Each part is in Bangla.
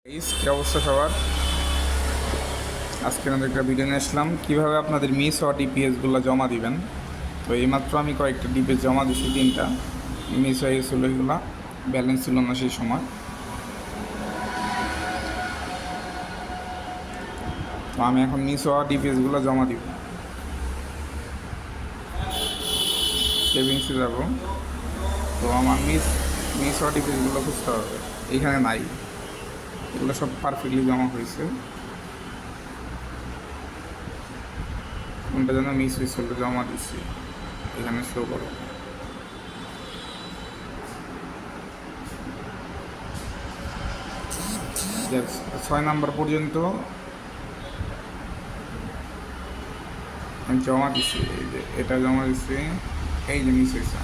কি অবস্থা সবার? আজকে আমাদের একটা ভিডিও নিয়ে আসলাম কীভাবে আপনাদের মিস হওয়া ডিপিএসগুলো জমা দিবেন। তো এইমাত্র আমি কয়েকটা ডিপিএস জমা দিছি, 3টা মিস হয়ে গেছিলো, এগুলো ব্যালেন্স ছিল না সেই সময়। তো আমি এখন মিস হওয়া ডিপিএসগুলো জমা দিব। সেভিংসে যাব। তো আমার মিস হওয়া ডিপিএসগুলো খুঁজতে হবে, এখানে নাই, এগুলো সব পারফেক্টলি জমা হয়েছে। কোনটা যেন মিস হয়েছিল, জমা দিচ্ছি, এখানে শো করো। দেখ, 6 নাম্বার পর্যন্ত আমি জমা দিচ্ছি। এই যে এটা জমা দিচ্ছি, এই যে মিস হয়েছে।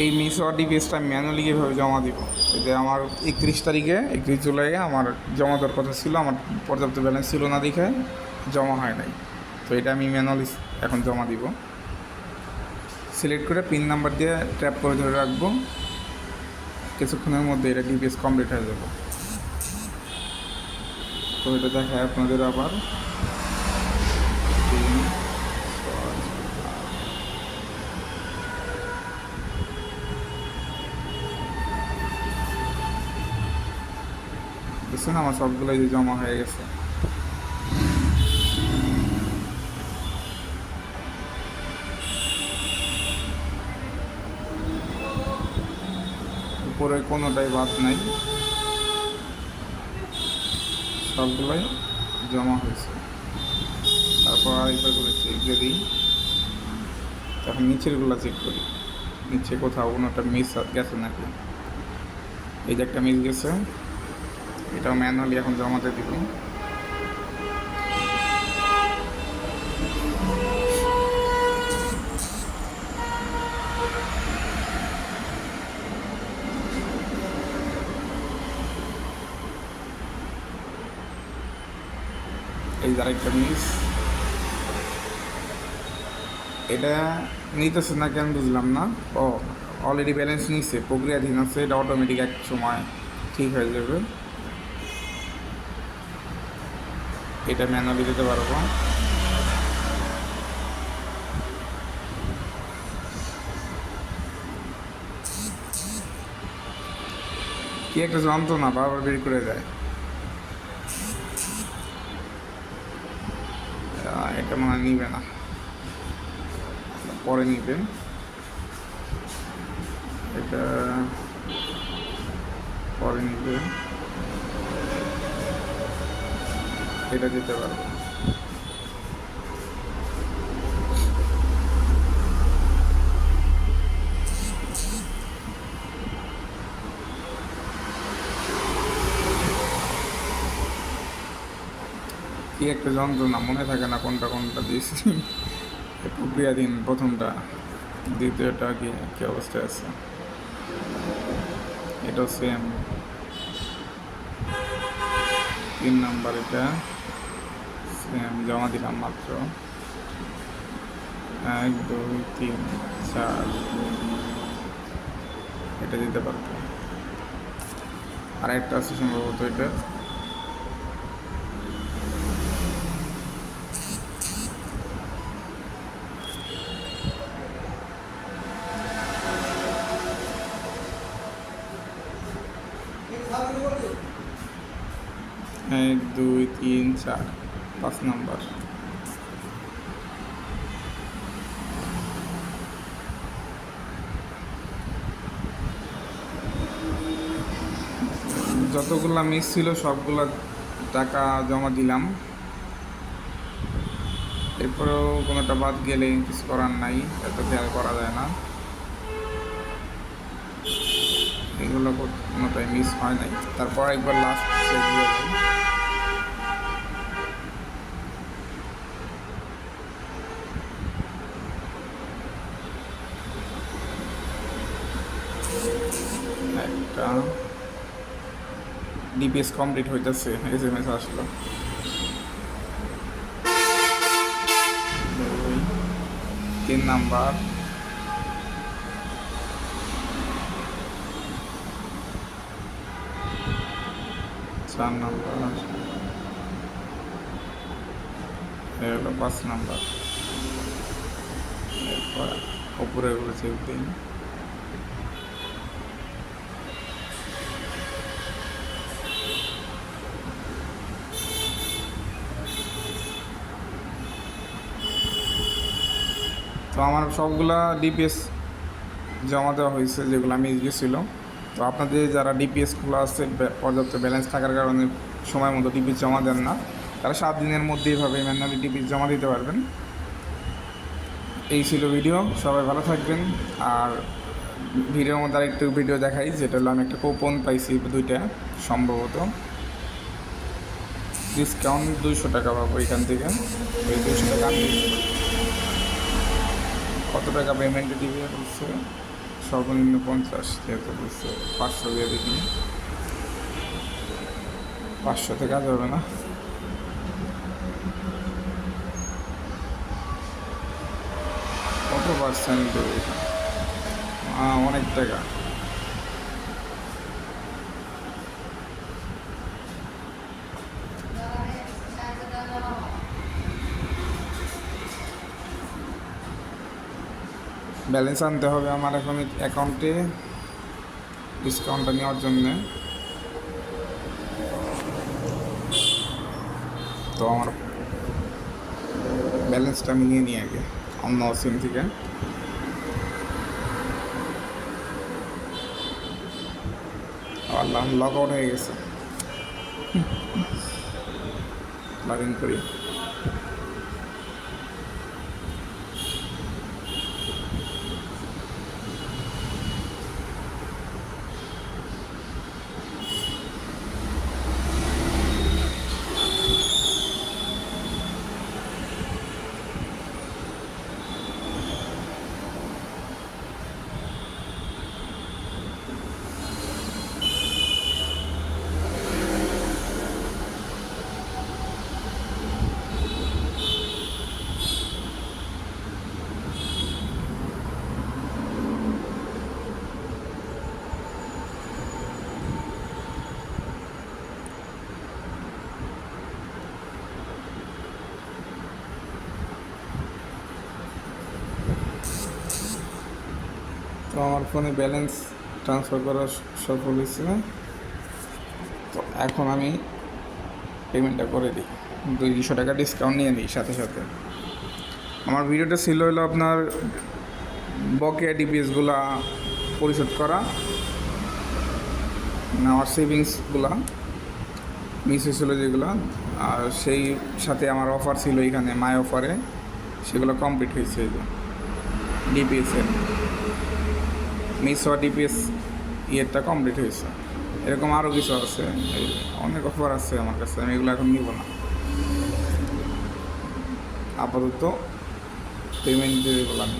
এই মিস হওয়া ডিপিএসটা আমি ম্যানুয়ালি কীভাবে জমা দিব? এই যে আমার 31 তারিখে 31 জুলাইয়ে আমার জমা দেওয়ার কথা ছিল, আমার পর্যাপ্ত ব্যালেন্স ছিল না দেখে জমা হয় নাই। তো এটা আমি ম্যানুয়ালি এখন জমা দিব। সিলেক্ট করে পিন নাম্বার দিয়ে ট্যাপ করে ধরে রাখবো, কিছুক্ষণের মধ্যে এটা ডিপিএস কমপ্লিট হয়ে যাবে। তো এটা দেখায় আপনাদের আবার দেখছেন আমার সবগুলোই যে জমা হয়ে গেছে। উপরে কোনোটাই বাদ নাই, সবগুলোই জমা হয়েছে। তারপর আরেকবার করে চেক দিয়ে দিই। তখন নিচেরগুলো চেক করি, নিচে কোথাও কোনোটা মিস গেছে নাকি। এই যে একটা মিস গেছে, এটাও ম্যানুয়ালি এখন জমাতে দিব। এই যে আরেকটা মিস, এটা নিতেছে না কেন বুঝলাম না। ও অলরেডি ব্যালেন্স নিচ্ছে, প্রক্রিয়াধীন আছে, এটা অটোমেটিক এক সময় ঠিক হয়ে যাবে। এটা ম্যানুয়ালি দিতে পারবো। কি একটা যন্ত্রণা, বারবার বের করে দেয়। এটা মনে হয় নিবে না, পরে নিবে। এটা পরে নিবে, এটা দিতে পারবো। 'কি একটা যন্ত্রণা', মনে থাকে না কোনটা কোনটা দিয়েছি। প্রক্রিয়াধীন প্রথমটা, দ্বিতীয়টা কী অবস্থায় আছে, এটাও সেম। 3 নাম্বার এটা সেম, জমা দিলাম মাত্র। 1 2 3 4, এটা দিতে পারবো। আর একটা আছে সম্ভবত এটা। এক দুই তিন চার, 5 নাম্বার। যতগুলা মিস ছিল সবগুলা টাকা জমা দিলাম। এরপরেও কোনোটা বাদ গেলে কিছু করার নাই, এত খেয়াল করা যায় না। এগুলো কোনোটাই মিস হয় নাই। তারপর একবার লাস্ট চেক দিয়ে দেয়। একটা ডিপিএস কমপ্লিট হইতেছে, SMS আসলো। 3 নাম্বার, 4 নাম্বার, এ হলো 5 নাম্বার। এরপর উপরে চেক দিন। তো আমার সবগুলা ডিপিএস জমা দেওয়া হয়েছে, যেগুলো আমি গেছিলো। তো আপনাদের যারা ডিপিএস খোলা আছে, পর্যাপ্ত ব্যালেন্স থাকার কারণে সময় মতো ডিপিএস জমা দেন না, তারা 7 দিনের মধ্যে এইভাবে ম্যানুয়ালি ডিপিএস জমা দিতে পারবেন। এই ছিল ভিডিও, সবাই ভালো থাকবেন। আর ভিডিওর মধ্যে আরেকটু ভিডিও দেখাই, যেটা হলো আমি একটা কুপন পাইছি 2টা, সম্ভবত ডিসকাউন্ট 200 টাকা পাবো এখান থেকে। ওই 200 টাকা আমি কত টাকা পেমেন্টে দিবে বলছে, সর্বনিম্ন 50, যেহেতু বলছে 500 দিয়ে দেখি, 500 থেকে কাজ হবে না। কত পার্সেন্ট দেবে? অনেক টাকা। ব্যালেন্স আনতে হবে আমার এখন অ্যাকাউন্টে ডিসকাউন্টটা নেওয়ার জন্যে। তো আমার ব্যালেন্সটা আমি নিয়ে নিই আগে অন্য সিম থেকে। আল্লাহ, লগ আউট হয়ে গেছে, লগ ইন করি। তো আমার ফোনে ব্যালেন্স ট্রান্সফার করা সফল হয়েছে। তো এখন আমি পেমেন্টটা করে দিই, 200 টাকা ডিসকাউন্ট নিয়ে নিই সাথে সাথে। আমার ভিডিওটা ছিল হলো আপনার বকেয়া ডিপিএসগুলা পরিশোধ করা, আমার সেভিংসগুলা মিস হয়েছিল যেগুলো, আর সেই সাথে আমার অফার ছিল এখানে মাই অফারে, সেগুলো কমপ্লিট হয়েছে। ডিপিএসের মিস হওয়া ডিপিএস ইয়েরটা কমপ্লিট হয়েছে। এরকম আরও কিছু আছে, অনেক অফার আছে আমার কাছে, আমি এগুলো এখন নিব না, আপাতত পেমেন্ট দিয়ে বললাম।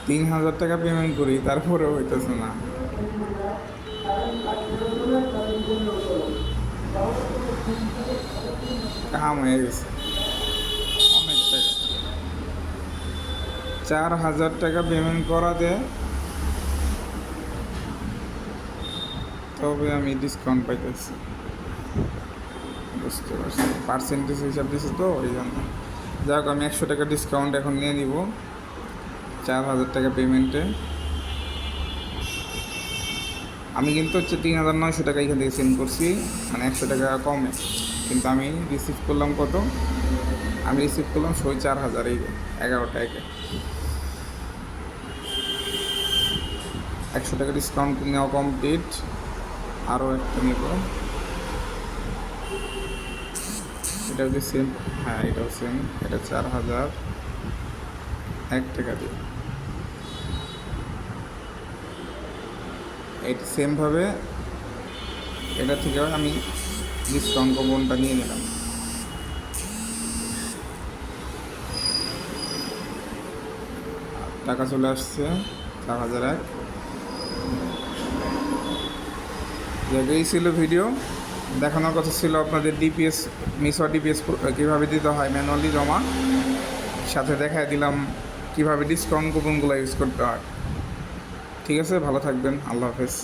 3000 টাকা পেমেন্ট করি, তারপরেও হইতেছে না। কাম হয়ে গেছে অনেক টাকা, 4000 টাকা পেমেন্ট করাতে তবে আমি ডিসকাউন্ট পাইতেছি। বুঝতে পারছি, পার্সেন্টেজ হিসাব দিচ্ছে তো ওই জন্য। যাক, আমি 100 টাকা ডিসকাউন্ট এখন নিয়ে নিব 4000 টাকা পেমেন্টে। আমি কিন্তু 3900 টাকা এখান থেকে সেন্ড করছি, মানে 100 টাকা কমে, কিন্তু আমি রিসিভ করলাম কত? আমি রিসিভ করলাম 4000, এই 11 টাকা। 100 টাকা ডিসকাউন্ট নেওয়া কমপ্লিট। আরও একটা নেব, এটা হচ্ছে সেম, হ্যাঁ এটাও সেম, এটা 4001 টাকা দিয়ে। এই সেমভাবে এটা থেকে আমি ডিসকাউন্ট কুপনটা নিয়ে নিলাম। টাকা চলে আসছে 4001। এই ছিল ভিডিও। দেখানোর কথা ছিল আপনাদের ডিপিএস, মিসর ডিপিএস কীভাবে দিতে হয় ম্যানুয়ালি জমা, সাথে দেখায় দিলাম কীভাবে ডিসকাউন্ট কুপনগুলো ইউজ করতে হয়। ঠিক আছে, ভালো থাকবেন, আল্লাহ হাফেজ।